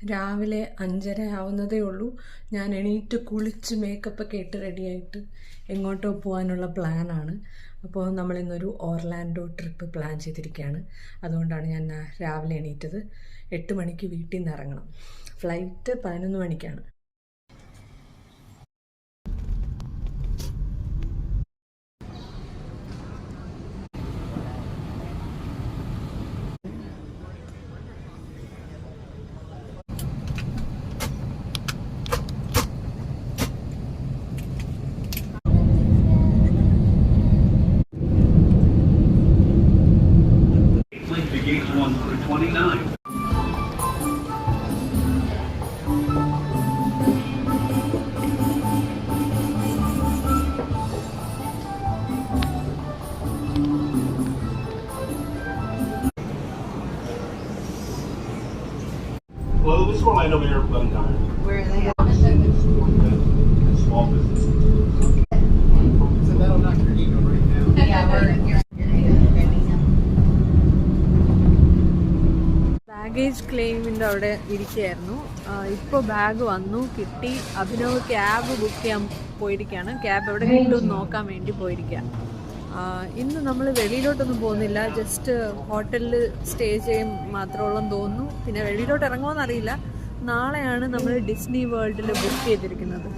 രാവിലെ 5:30 ആവുന്നതേ ഉള്ളൂ. ഞാൻ എണീറ്റ് കുളിച്ച് മേക്കപ്പൊക്കെ ഇട്ട് റെഡിയായിട്ട് എങ്ങോട്ടോ പോകാനുള്ള പ്ലാനാണ്. അപ്പോൾ നമ്മളിന്നൊരു ഓർലാൻഡോ ട്രിപ്പ് പ്ലാൻ ചെയ്തിരിക്കുകയാണ്. അതുകൊണ്ടാണ് ഞാൻ രാവിലെ എണീറ്റത്. 8 മണിക്ക് വീട്ടിൽ നിന്ന് ഇറങ്ങണം. ഫ്ലൈറ്റ് 11 മണിക്കാണ്. Well, this is Orlando Mayor Glenn Dyer. Where are they at? Small business. So that'll knock your ego right now. Yeah, we're baggage ക്ലെയിമിൻ്റെ അവിടെ ഇരിക്കുകയായിരുന്നു. ഇപ്പോൾ ബാഗ് വന്നു, കിട്ടി. അഭിനവ് ക്യാബ് ബുക്ക് ചെയ്യാൻ പോയിരിക്കുകയാണ്. ക്യാബ് എവിടെ കിട്ടുമെന്ന് നോക്കാൻ വേണ്ടി പോയിരിക്കുക. ഇന്ന് നമ്മൾ വെളിയിലോട്ടൊന്നും പോകുന്നില്ല. ജസ്റ്റ് ഹോട്ടലിൽ സ്റ്റേ ചെയ്യും മാത്രമുള്ളെന്ന് തോന്നുന്നു. പിന്നെ വെളിയിലോട്ട് ഇറങ്ങുമോയെന്നറിയില്ല. നാളെയാണ് നമ്മൾ ഡിസ്നി വേൾഡിൽ ബുക്ക് ചെയ്തിരിക്കുന്നത്.